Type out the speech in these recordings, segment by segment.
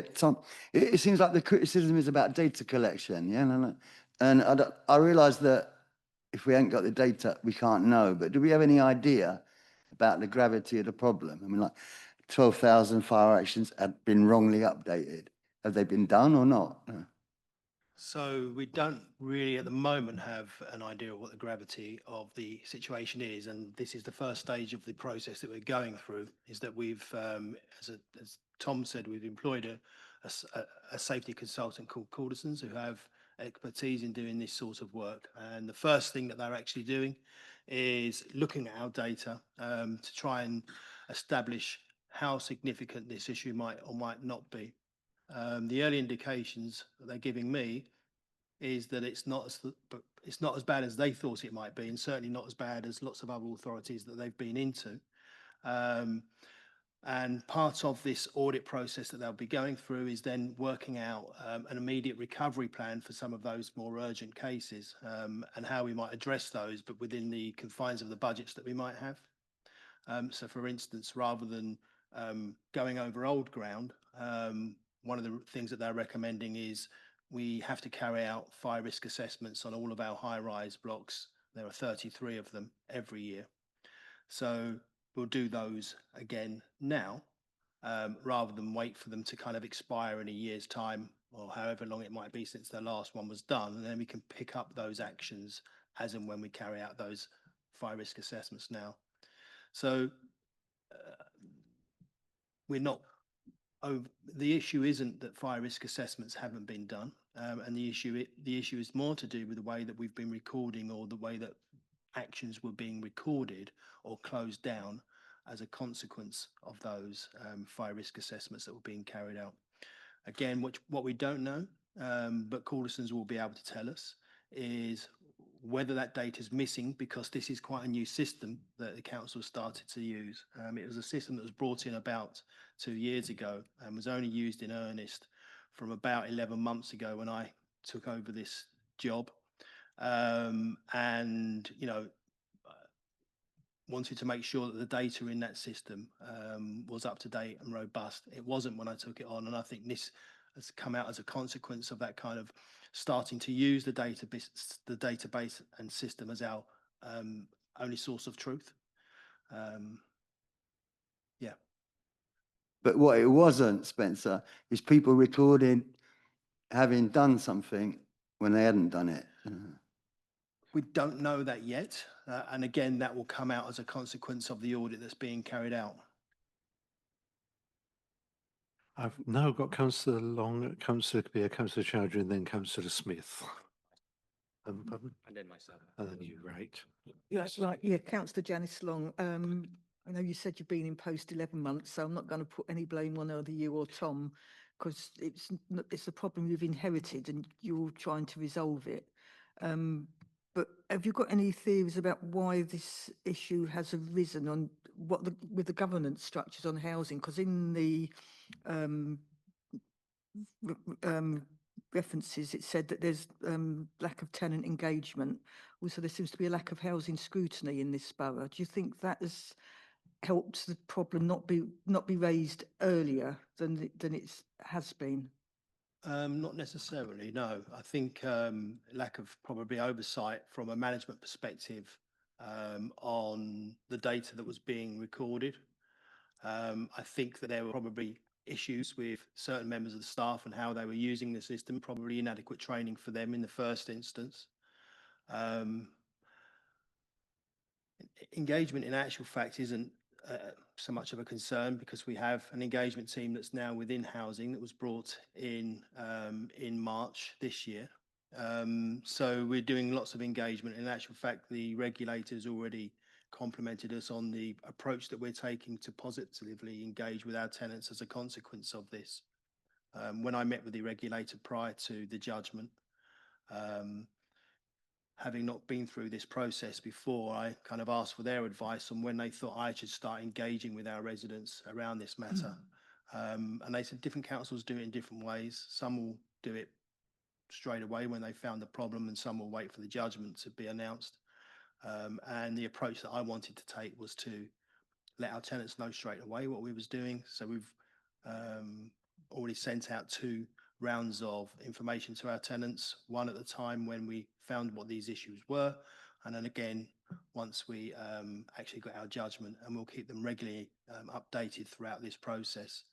Tom, it seems like the criticism is about data collection, yeah, and I realise that if we ain't got the data, we can't know. But do we have any idea about the gravity of the problem? I mean, like 12,000 fire actions have been wrongly updated. Have they been done or not? No. So we don't really at the moment have an idea of what the gravity of the situation is, and this is the first stage of the process that we're going through. Is that we've, as Tom said, we've employed a safety consultant called Cordisons who have expertise in doing this sort of work. And the first thing that they're actually doing is looking at our data to try and establish how significant this issue might or might not be. The early indications that they're giving me is that it's not as bad as they thought it might be, and certainly not as bad as lots of other authorities that they've been into. Um, and part of this audit process that they'll be going through is then working out an immediate recovery plan for some of those more urgent cases and how we might address those, but within the confines of the budgets that we might have. So, for instance, rather than going over old ground, one of the things that they're recommending is we have to carry out fire risk assessments on all of our high-rise blocks. There are 33 of them every year. So we'll do those again now, rather than wait for them to kind of expire in a year's time or however long it might be since the last one was done. And then we can pick up those actions as and when we carry out those fire risk assessments now. So we're not over, the issue isn't that fire risk assessments haven't been done, and the issue is more to do with the way that we've been recording or the way that actions were being recorded or closed down as a consequence of those fire risk assessments that were being carried out. Again, what we don't know, but Cordisons will be able to tell us, is whether that data is missing because this is quite a new system that the council started to use. It was a system that was brought in about 2 years ago and was only used in earnest from about 11 months ago when I took over this job. And, you know, wanted to make sure that the data in that system was up to date and robust. It wasn't when I took it on, and I think this has come out as a consequence of that kind of starting to use the database and system as our only source of truth. Um, yeah. But what it wasn't, Spencer, is people recording having done something when they hadn't done it. We don't know that yet, and again, that will come out as a consequence of the audit that's being carried out. I've now got Councillor Long, Councillor Kabir, Councillor Chowdhury, and then Councillor Smith. And then myself. And then you, right. Yes, right. Yeah, Councillor Janice Long. I know you said you've been in post 11 months, so I'm not going to put any blame on either you or Tom, because it's a problem you've inherited and you're trying to resolve it. But have you got any theories about why this issue has arisen on with the governance structures on housing? Because in the references, it said that there's lack of tenant engagement. Also, there seems to be a lack of housing scrutiny in this borough. Do you think that has helped the problem not be raised earlier than it has been? Not necessarily, no. I think lack of probably oversight from a management perspective on the data that was being recorded. I think that there were probably issues with certain members of the staff and how they were using the system, probably inadequate training for them in the first instance. Engagement in actual fact isn't so much of a concern because we have an engagement team that's now within housing that was brought in March this year. So we're doing lots of engagement. In actual fact, the regulator's already complimented us on the approach that we're taking to positively engage with our tenants as a consequence of this. When I met with the regulator prior to the judgment, having not been through this process before, I kind of asked for their advice on when they thought I should start engaging with our residents around this matter. And they said different councils do it in different ways. Some will do it straight away when they found the problem, and some will wait for the judgment to be announced. And the approach that I wanted to take was to let our tenants know straight away what we was doing. So we've already sent out 2 rounds of information to our tenants, one at the time when we found what these issues were, and then again, once we actually got our judgment, and we'll keep them regularly updated throughout this process.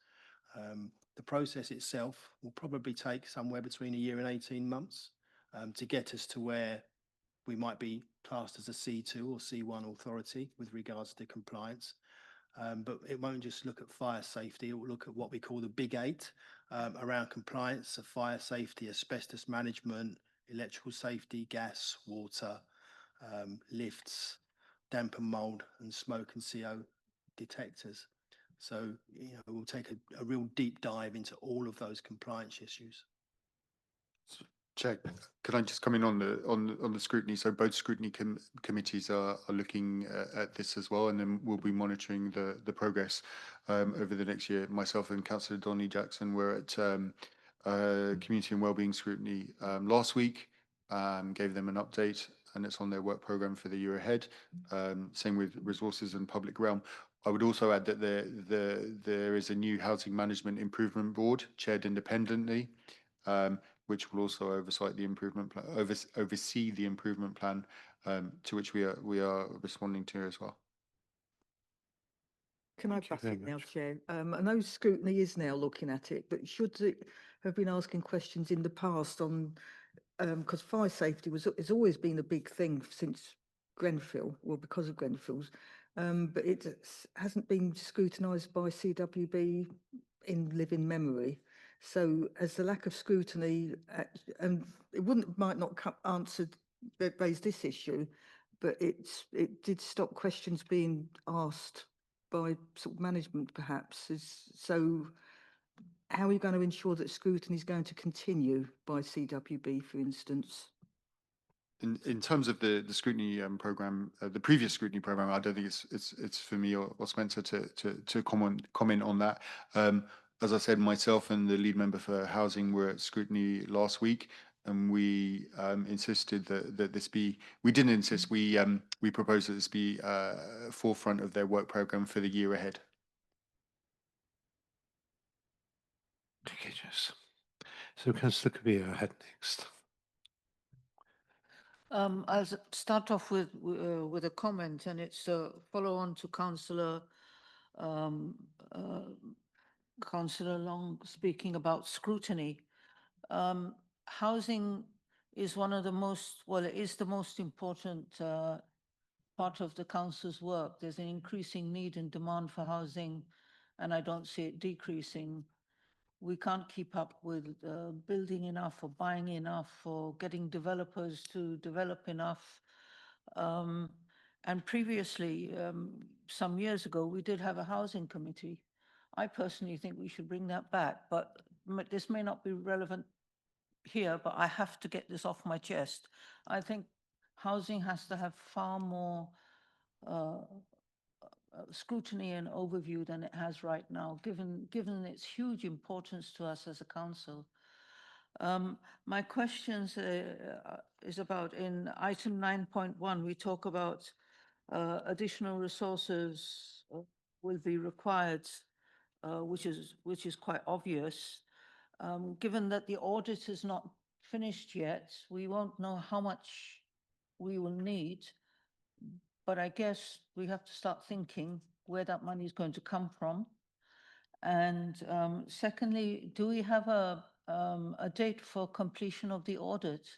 The process itself will probably take somewhere between a year and 18 months to get us to where we might be classed as a C2 or C1 authority with regards to compliance. But it won't just look at fire safety, it will look at what we call the big 8 around compliance, so fire safety, asbestos management, electrical safety, gas, water, lifts, damp and mold, and smoke and CO detectors. So, we'll take a real deep dive into all of those compliance issues. Chair, can I just come in on the scrutiny? So both scrutiny committees are looking at this as well, and then we'll be monitoring the progress over the next year. Myself and Councillor Donny Jackson were at Community and Wellbeing Scrutiny last week, gave them an update, and it's on their work programme for the year ahead. Same with resources and public realm. I would also add that there is a new housing management improvement board chaired independently, which will also oversee the improvement plan, to which we are responding to as well. Can I Thank you butt very it now, much. Chair? I know scrutiny is now looking at it, but should it have been asking questions in the past on, because fire safety has always been a big thing since Grenfell, well, because of Grenfell's, but it hasn't been scrutinised by CWB in living memory. So as the lack of scrutiny, and it might not raise this issue, but it did stop questions being asked by sort of management, perhaps. So how are you going to ensure that scrutiny is going to continue by CWB, for instance? In terms of the scrutiny program, the previous scrutiny program, I don't think it's for me or Spencer to comment on that. As I said, myself and the lead member for housing were at scrutiny last week, and we insisted that this be. We didn't insist. We proposed that this be forefront of their work program for the year ahead. Okay, Jess. So Councillor Kabir ahead next. I'll start off with a comment, and it's a follow on to Councillor Long speaking about scrutiny. Housing is one of the most, well, it is the most important part of the council's work. There's an increasing need and demand for housing, and I don't see it decreasing. We can't keep up with building enough or buying enough or getting developers to develop enough. And previously, some years ago, we did have a housing committee. I personally think we should bring that back, but this may not be relevant here, but I have to get this off my chest. I think housing has to have far more scrutiny and overview than it has right now, given its huge importance to us as a council. My questions is about in item 9.1, we talk about additional resources will be required, which is quite obvious. Given that the audit is not finished yet, we won't know how much we will need. But I guess we have to start thinking where that money is going to come from. And secondly, do we have a date for completion of the audit?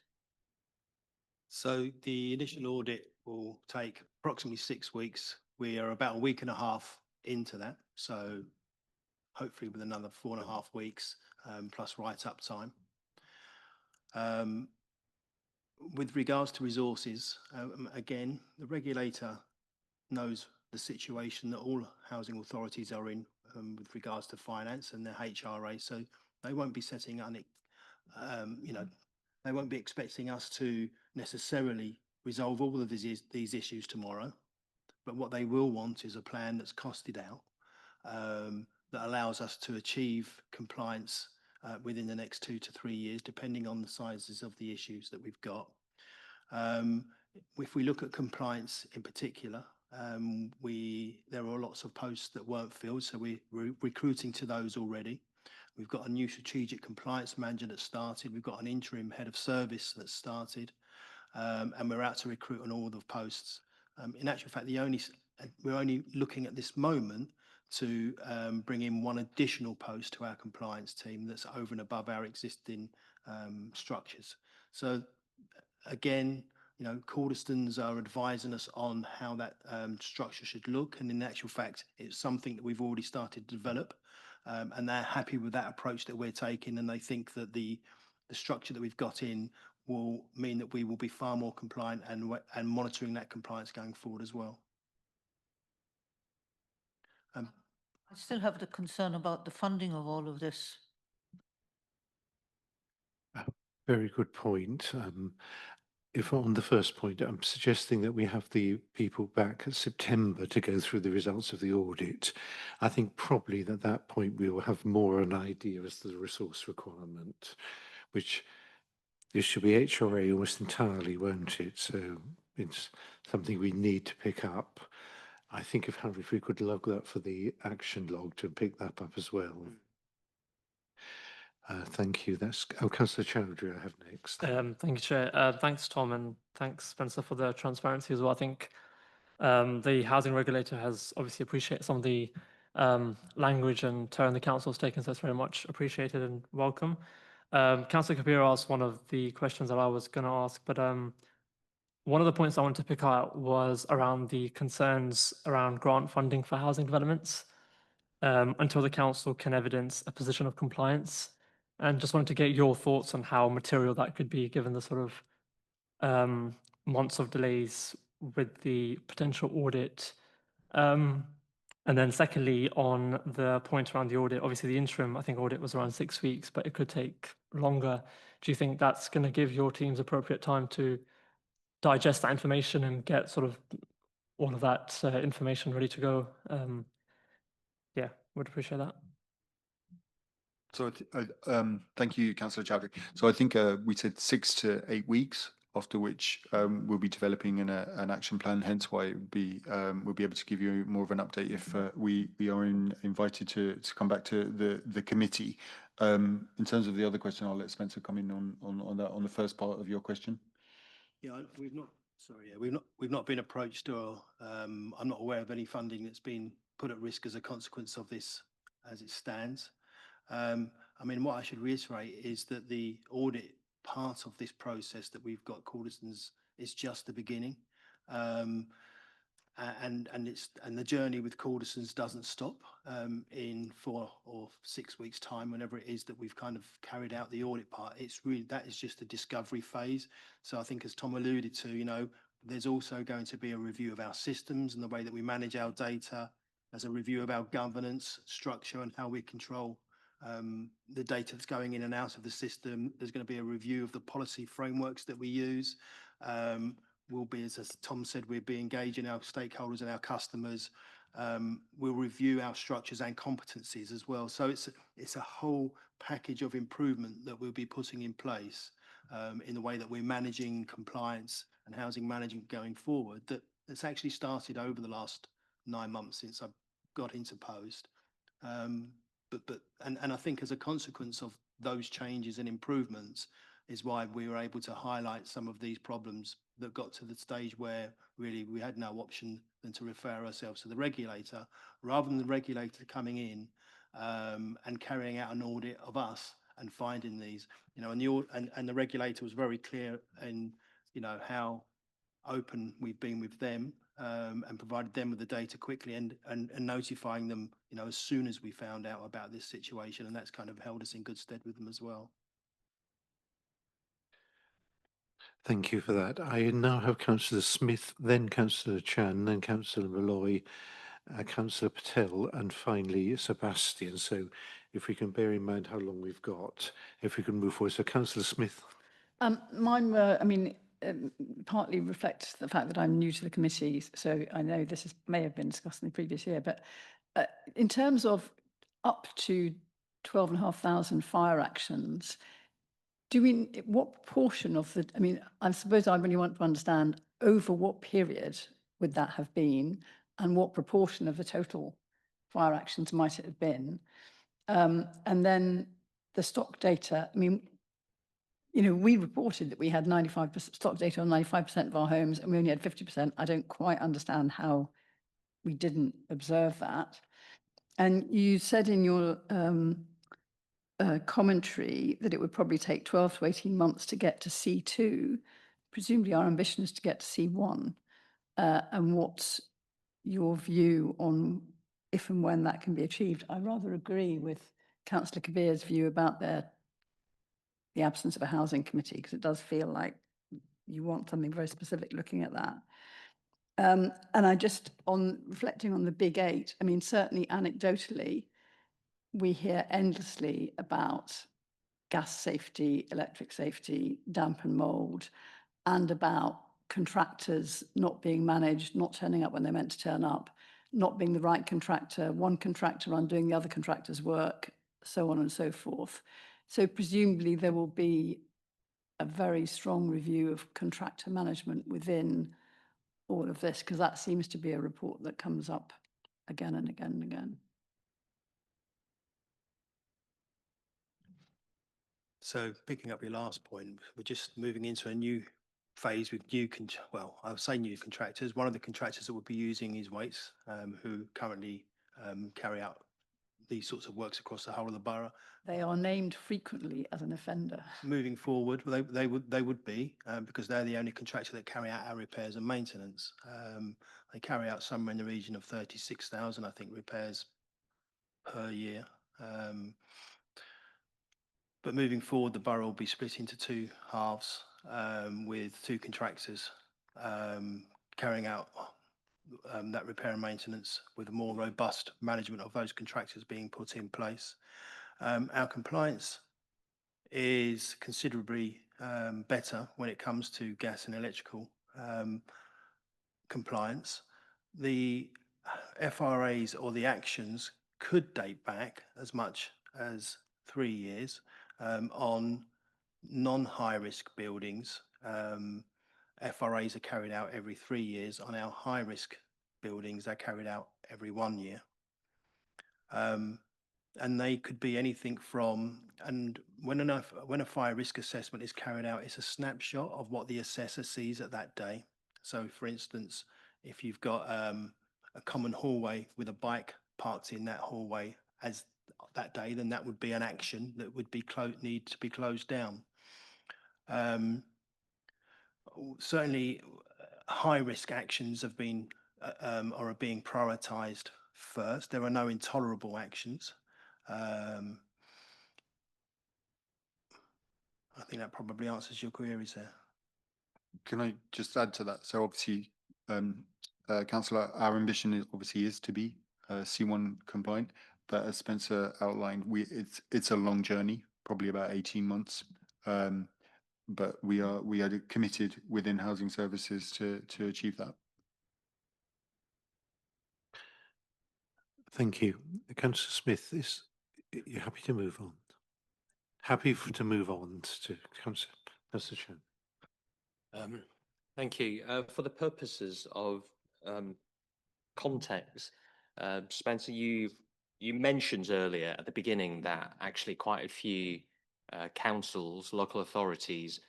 So the initial audit will take approximately 6 weeks. We are about a week and a half into that. So hopefully with another 4.5 weeks plus write-up time. With regards to resources, again, the regulator knows the situation that all housing authorities are in with regards to finance and their HRA. So they won't be setting on it, they won't be expecting us to necessarily resolve all of these issues tomorrow. But what they will want is a plan that's costed out that allows us to achieve compliance within the next 2 to 3 years, depending on the sizes of the issues that we've got. If we look at compliance in particular, there are lots of posts that weren't filled, so we're recruiting to those already. We've got a new strategic compliance manager that started. We've got an interim head of service that started, and we're out to recruit on all the posts. In actual fact, we're only looking at this moment to bring in one additional post to our compliance team that's over and above our existing structures. So again, Cordestons are advising us on how that structure should look, and in actual fact, it's something that we've already started to develop, and they're happy with that approach that we're taking, and they think that the structure that we've got in will mean that we will be far more compliant and monitoring that compliance going forward as well. I still have the concern about the funding of all of this. Very good point. If on the first point, I'm suggesting that we have the people back at September to go through the results of the audit. I think probably at that point we will have more an idea as to the resource requirement, which this should be HRA almost entirely, won't it? So it's something we need to pick up. I think if we could log that for the action log to pick that up as well. Thank you. That's Councillor Chowdhury I have next. Thank you, Chair. Thanks, Tom, and thanks, Spencer, for the transparency as well. I think the housing regulator has obviously appreciated some of the language and tone the council has taken, so it's very much appreciated and welcome. Councillor Kabir asked one of the questions that I was going to ask, but one of the points I wanted to pick out was around the concerns around grant funding for housing developments until the council can evidence a position of compliance. And just wanted to get your thoughts on how material that could be, given the sort of months of delays with the potential audit. And then secondly, on the point around the audit, obviously the interim, I think audit was around 6 weeks, but it could take longer. Do you think that's going to give your teams appropriate time to digest that information and get sort of all of that information ready to go? Yeah, would appreciate that. So thank you, Councillor Chowdhury. So I think we said 6 to 8 weeks, after which we'll be developing an action plan. Hence why we'll be able to give you more of an update if we are invited to come back to the committee. In terms of the other question, I'll let Spencer come in on the first part of your question. Yeah, we've not been approached, or I'm not aware of any funding that's been put at risk as a consequence of this as it stands. I mean, what I should reiterate is that the audit part of this process that we've got Cordestons is just the beginning, and the journey with Cordestons doesn't stop in 4 or 6 weeks' time, whenever it is that we've kind of carried out the audit part. That is just the discovery phase. So I think, as Tom alluded to, there's also going to be a review of our systems and the way that we manage our data. There's a review of our governance structure and how we control the data that's going in and out of the system. There's going to be a review of the policy frameworks that we use. We'll be, as Tom said, we'll be engaging our stakeholders and our customers. We'll review our structures and competencies as well. So it's a whole package of improvement that we'll be putting in place in the way that we're managing compliance and housing management going forward. That's actually started over the last 9 months since I got into post. And I think as a consequence of those changes and improvements is why we were able to highlight some of these problems that got to the stage where really we had no option than to refer ourselves to the regulator, rather than the regulator coming in and carrying out an audit of us and finding these, and the regulator was very clear in, how open we've been with them, and provided them with the data quickly and notifying them, as soon as we found out about this situation, and that's kind of held us in good stead with them as well. Thank you for that. I now have Councillor Smith, then Councillor Chan, then Councillor Malloy, Councillor Patel, and finally Sebastian. So if we can bear in mind how long we've got, if we can move forward. So Councillor Smith. Mine were, partly reflect the fact that I'm new to the committee, so I know this may have been discussed in the previous year, but in terms of up to 12,500 fire actions, what portion of I suppose I really want to understand over what period would that have been, and what proportion of the total fire actions might it have been? And then the stock data, I mean, you know, we reported that we had 95% stock data on 95% of our homes and we only had 50%. I don't quite understand how we didn't observe that. And you said in your commentary that it would probably take 12 to 18 months to get to C2. Presumably our ambition is to get to C1. And what's your view on if and when that can be achieved? I rather agree with Councillor Kabir's view about the absence of a housing committee, because it does feel like you want something very specific looking at that. And I just, on reflecting on the big 8, I mean, certainly anecdotally, we hear endlessly about gas safety, electric safety, damp and mould, and about contractors not being managed, not turning up when they're meant to turn up, not being the right contractor, one contractor undoing the other contractor's work, so on and so forth. So presumably there will be a very strong review of contractor management within all of this, because that seems to be a report that comes up again and again and again. So picking up your last point, we're just moving into a new phase with new, well, I would say new contractors. One of the contractors that we'll be using is Waits, who currently carry out these sorts of works across the whole of the borough. They are named frequently as an offender. Moving forward, they would be because they're the only contractor that carry out our repairs and maintenance. They carry out somewhere in the region of 36,000, I think, repairs per year. But moving forward, the borough will be split into 2 halves with 2 contractors carrying out that repair and maintenance, with a more robust management of those contractors being put in place. Our compliance is considerably better when it comes to gas and electrical compliance. The FRAs or the actions could date back as much as 3 years on non-high risk buildings. FRAs are carried out every 3 years. On our high risk buildings, they're carried out every 1 year. And they could be anything from, and when a fire risk assessment is carried out, it's a snapshot of what the assessor sees at that day. So for instance, if you've got a common hallway with a bike parked in that hallway as that day, then that would be an action that would be need to be closed down. Certainly high risk actions have been or are being prioritized first. There are no intolerable actions. I think that probably answers your queries there. Can I just add to that? So obviously, Councillor, our ambition is obviously to be C1 compliant, but as Spencer outlined, it's a long journey, probably about 18 months. But we are committed within housing services to achieve that. Thank you. Councillor Smith, you're happy to move on? Happy to move on to Councillor Chen. Thank you. For the purposes of context, Spencer, you mentioned earlier at the beginning that actually quite a few councils, local authorities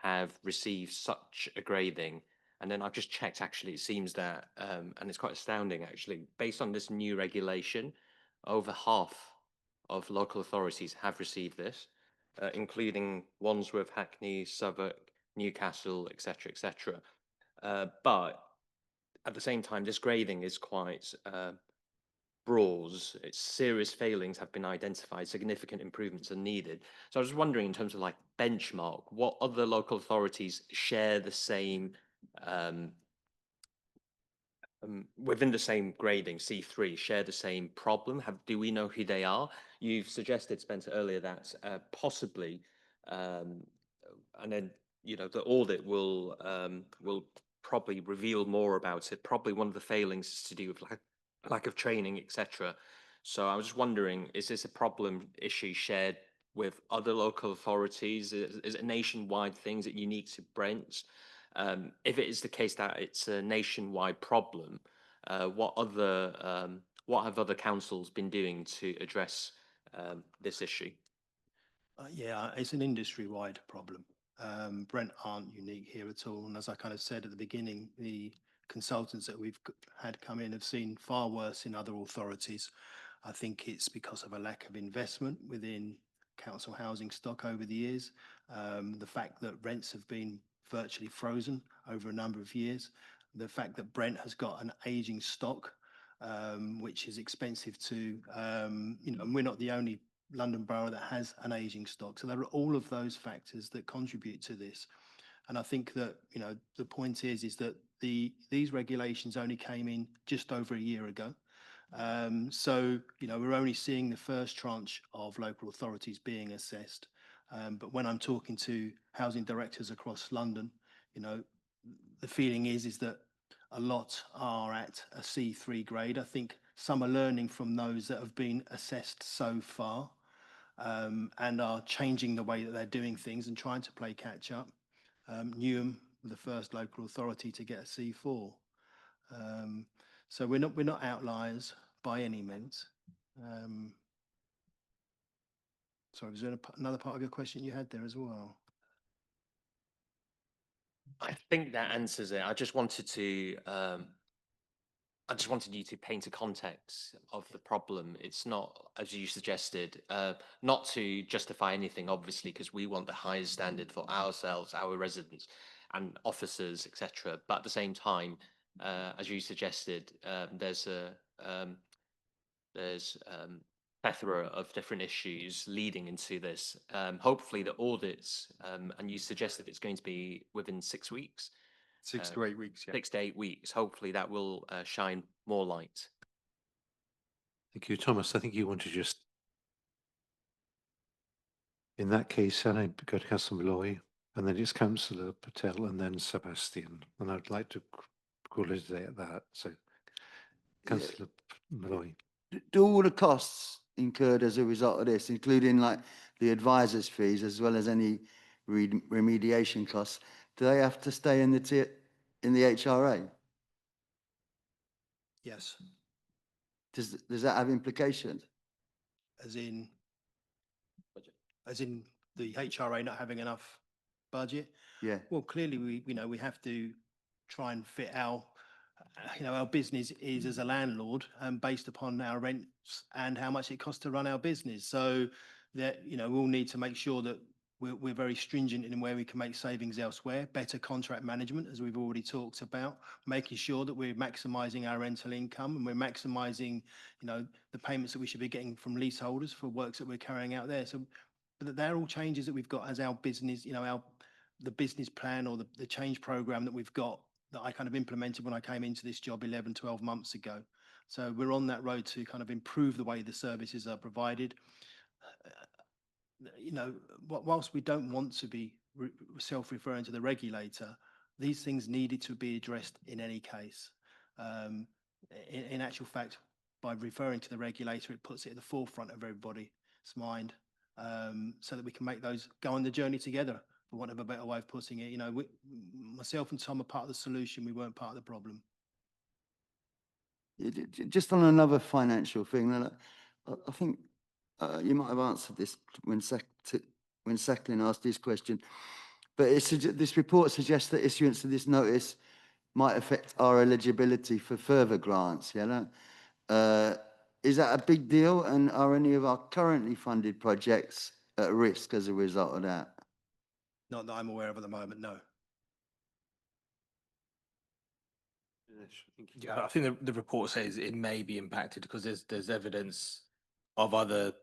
have received such a grading. And then I've just checked, actually, it seems that, and it's quite astounding, actually, based on this new regulation, over half of local authorities have received this, including Wandsworth, Hackney, Southwark, Newcastle, etc., etc. But at the same time, this grading is quite broad. Its serious failings have been identified, significant improvements are needed. So I was wondering, in terms of like benchmark, what other local authorities share the same within the same grading, C3, share the same problem? Do we know who they are? You've suggested, Spencer, earlier that possibly, and then the audit will probably reveal more about it. Probably one of the failings is to do with lack of training, etc. So I was just wondering, is this a problem issue shared with other local authorities? Is it a nationwide thing? Is it unique to Brent? If it is the case that it's a nationwide problem, what have other councils been doing to address this issue? Yeah, it's an industry-wide problem. Brent aren't unique here at all. And as I kind of said at the beginning, the consultants that we've had come in have seen far worse in other authorities. I think it's because of a lack of investment within council housing stock over the years. The fact that rents have been virtually frozen over a number of years. The fact that Brent has got an aging stock, which is expensive to, you know, and we're not the only London Borough that has an aging stock. So there are all of those factors that contribute to this. And I think that, you know, the point is that these regulations only came in just over a year ago. So, you know, we're only seeing the first tranche of local authorities being assessed. But when I'm talking to housing directors across London, you know, the feeling is that a lot are at a C3 grade. I think some are learning from those that have been assessed so far. And are changing the way that they're doing things and trying to play catch up. Newham, the first local authority to get a C4. So we're not outliers by any means. Sorry, was there another part of your question you had there as well? I think that answers it. I just wanted to I just wanted you to paint a context of the problem. It's not, as you suggested, not to justify anything, obviously, because we want the highest standard for ourselves, our residents, and officers, etc. But at the same time, as you suggested, there's a plethora of different issues leading into this. Hopefully, the audits, and you suggested it's going to be within 6 weeks. 6 to 8 weeks, yeah. 6 to 8 weeks. Hopefully that will shine more light. Thank you, Thomas. I think you want to just, in that case, and I go to Councillor Malloy, and then it's Councillor Patel, and then Sebastian. And I'd like to call it a day at that. So, Councillor Malloy. Do all the costs incurred as a result of this, including like the advisors' fees as well as any remediation costs, do they have to stay in the HRA? Yes. Does that have implications? As in the HRA not having enough budget? Yeah. Well, clearly we have to try and fit our business is as a landlord based upon our rents and how much it costs to run our business. So that, we'll need to make sure that we're very stringent in where we can make savings elsewhere, better contract management, as we've already talked about, making sure that we're maximising our rental income and we're maximising, the payments that we should be getting from leaseholders for works that we're carrying out there. So they're all changes that we've got as our business, the business plan or the change program that we've got that I kind of implemented when I came into this job 11, 12 months ago. So we're on that road to kind of improve the way the services are provided. Whilst we don't want to be self-referring to the regulator, these things needed to be addressed in any case. In actual fact, by referring to the regulator, it puts it at the forefront of everybody's mind, so that we can make those go on the journey together, for want of a better way of putting it. Myself and Tom are part of the solution. We weren't part of the problem. Just on another financial thing, I think you might have answered this when Sacklin asked this question, but this report suggests that issuance of this notice might affect our eligibility for further grants. Is that a big deal, and are any of our currently funded projects at risk as a result of that? Not that I'm aware of at the moment, no. Yeah, I think the report says it may be impacted because there's evidence of other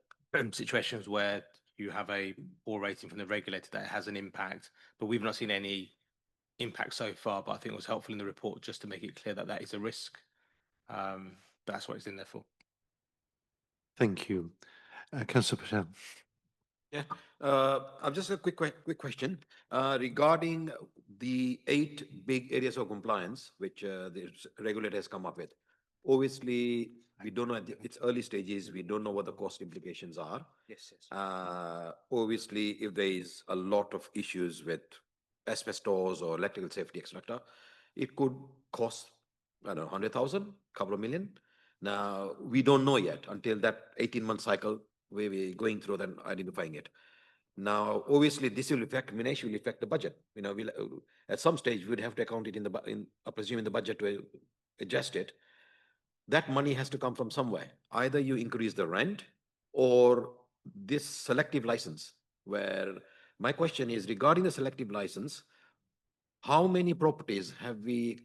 situations where you have a poor rating from the regulator that has an impact, but we've not seen any impact so far. But I think it was helpful in the report just to make it clear that that is a risk. That's what it's in there for. Thank you. Councillor Patel. Yeah, I've just a quick question regarding the 8 big areas of compliance which the regulator has come up with. Obviously, we don't know, it's early stages, we don't know what the cost implications are. Yes. Obviously, if there is a lot of issues with asbestos or electrical safety, etc., it could cost, I don't know, 100,000, couple of million. Now, we don't know yet until that 18-month cycle way we're going through and identifying it. Now, obviously, this will affect, will affect the budget. You know, we'll, at some stage, we'd have to account it in the, I presume in the budget to adjust it. That money has to come from somewhere. Either you increase the rent or this selective license, where my question is regarding the selective license, how many properties have we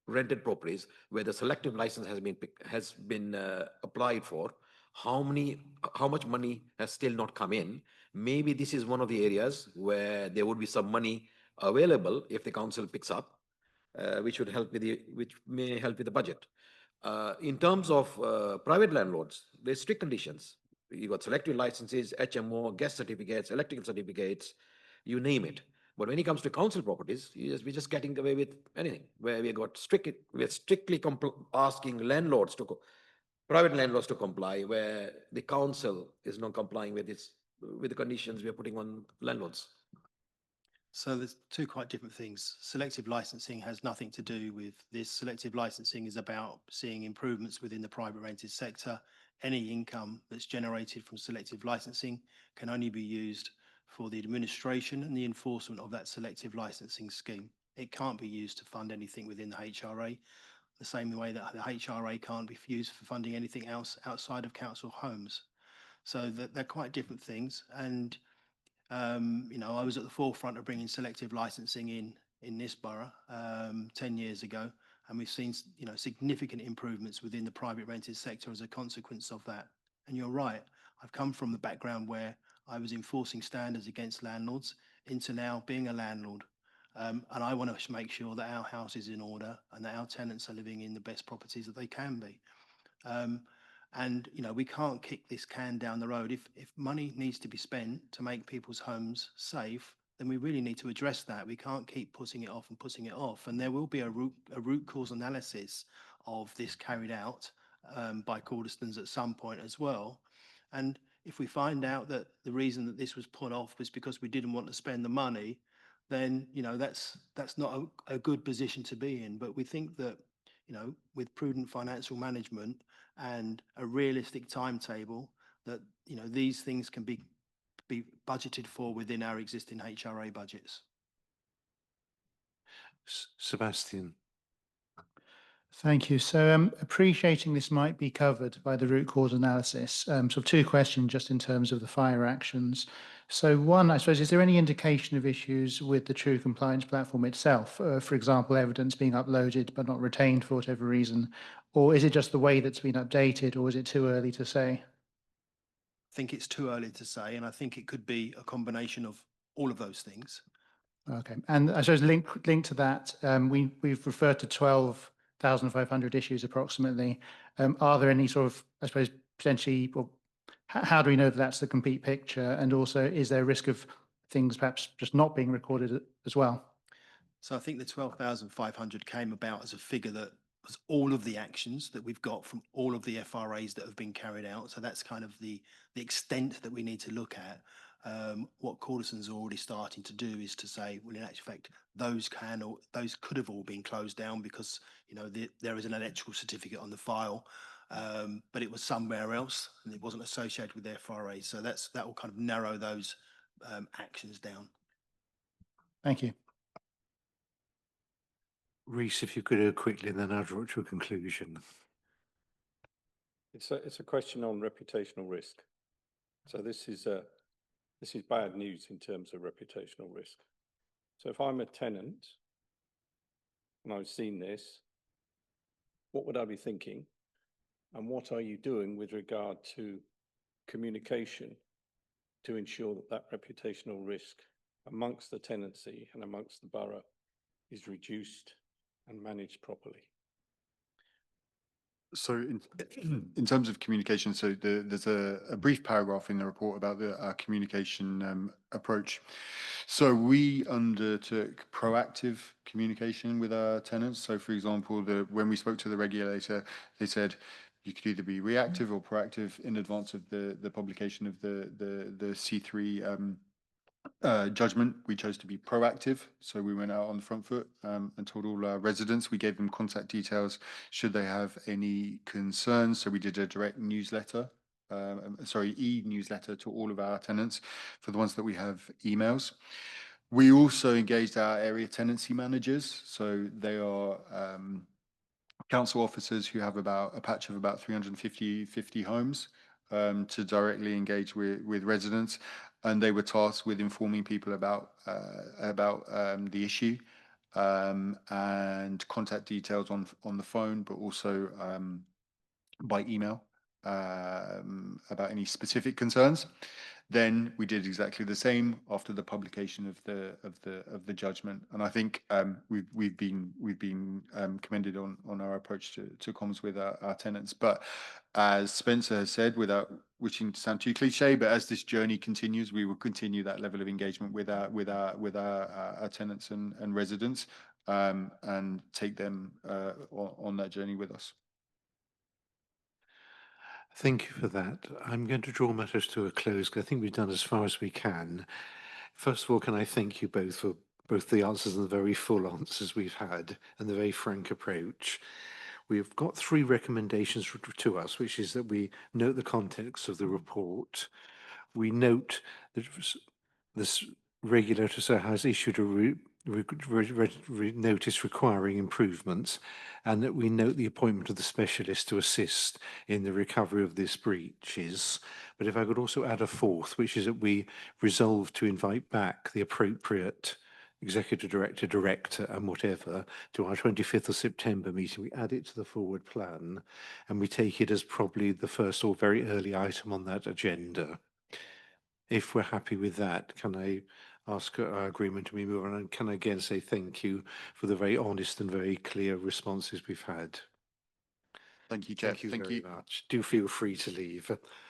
rented properties where the selective license has been applied for? How much money has still not come in? Maybe this is one of the areas where there would be some money available if the council picks up, which may help with the budget. In terms of private landlords, there's strict conditions. You got selective licenses, HMO, gas certificates, electrical certificates, you name it. But when it comes to council properties, we're just getting away with anything. Where we're strictly asking private landlords to comply, where the council is not complying with the conditions we are putting on landlords. So there's two quite different things. Selective licensing has nothing to do with this. Selective licensing is about seeing improvements within the private rented sector. Any income that's generated from selective licensing can only be used for the administration and the enforcement of that selective licensing scheme. It can't be used to fund anything within the HRA, the same way that the HRA can't be used for funding anything else outside of council homes. So they're quite different things. And you know, I was at the forefront of bringing selective licensing in this borough 10 years ago, and we've seen, you know, significant improvements within the private rented sector as a consequence of that. And you're right, I've come from the background where I was enforcing standards against landlords into now being a landlord. And I want to make sure that our house is in order and that our tenants are living in the best properties that they can be. And, you know, we can't kick this can down the road. If money needs to be spent to make people's homes safe, then we really need to address that. We can't keep putting it off and putting it off. And there will be a root cause analysis of this carried out by Cordistons at some point as well. And if we find out that the reason that this was put off was because we didn't want to spend the money, then, you know, that's not a good position to be in. But we think that, you know, with prudent financial management and a realistic timetable, that, you know, these things can be budgeted for within our existing HRA budgets. Sebastian. Thank you. So appreciating this might be covered by the root cause analysis. So two questions just in terms of the fire actions. So one, I suppose, is there any indication of issues with the True Compliance platform itself? For example, evidence being uploaded but not retained for whatever reason? Or is it just the way that's been updated, or is it too early to say? I think it's too early to say, and I think it could be a combination of all of those things. Okay. And I suppose linked to that, we've referred to 12,500 issues approximately. Are there any sort of, I suppose, potentially, well, how do we know that that's the complete picture? And also, is there a risk of things perhaps just not being recorded as well? So I think the 12,500 came about as a figure that was all of the actions that we've got from all of the FRAs that have been carried out. So that's kind of the extent that we need to look at. What Cordison's are already starting to do is to say, well, in actual fact, those could have all been closed down because, you know, there is an electrical certificate on the file, but it was somewhere else and it wasn't associated with the FRA. So that will kind of narrow those actions down. Thank you. Reese, if you could do it quickly, and then I'll draw to a conclusion. It's a question on reputational risk. So this is bad news in terms of reputational risk. So if I'm a tenant and I've seen this, what would I be thinking? And what are you doing with regard to communication to ensure that that reputational risk amongst the tenancy and amongst the borough is reduced and managed properly? So in terms of communication, so there's a brief paragraph in the report about our communication approach. So we undertook proactive communication with our tenants. So for example, when we spoke to the regulator, they said you could either be reactive or proactive in advance of the publication of the C3 judgment, we chose to be proactive. So we went out on the front foot and told all our residents. We gave them contact details should they have any concerns. So we did a direct newsletter, e-newsletter to all of our tenants. For the ones that we have emails, we also engaged our area tenancy managers. So they are council officers who have about a patch of about 350 homes to directly engage with residents, and they were tasked with informing people about the issue and contact details on the phone, but also by email about any specific concerns. Then we did exactly the same after the publication of the judgment, and I think we've been commended on our approach to comms with our tenants. But as Spencer has said, without wishing to sound too cliche, but as this journey continues, we will continue that level of engagement with our tenants and residents, and take them on that journey with us. Thank you for that. I'm going to draw matters to a close, 'cause I think we've done as far as we can. First of all, can I thank you both for both the answers and the very full answers we've had and the very frank approach. We've got 3 recommendations to us, which is that we note the context of the report. We note that this regulator has issued a notice requiring improvements, and that we note the appointment of the specialist to assist in the recovery of these breaches. But if I could also add a 4th, which is that we resolve to invite back the appropriate executive director and whatever to our 25th of September meeting. We add it to the forward plan, and we take it as probably the first or very early item on that agenda. If we're happy with that, can I ask our agreement to be moved on? And can I again say thank you for the very honest and very clear responses we've had. Thank you, Chair. Thank you very much. Do feel free to leave.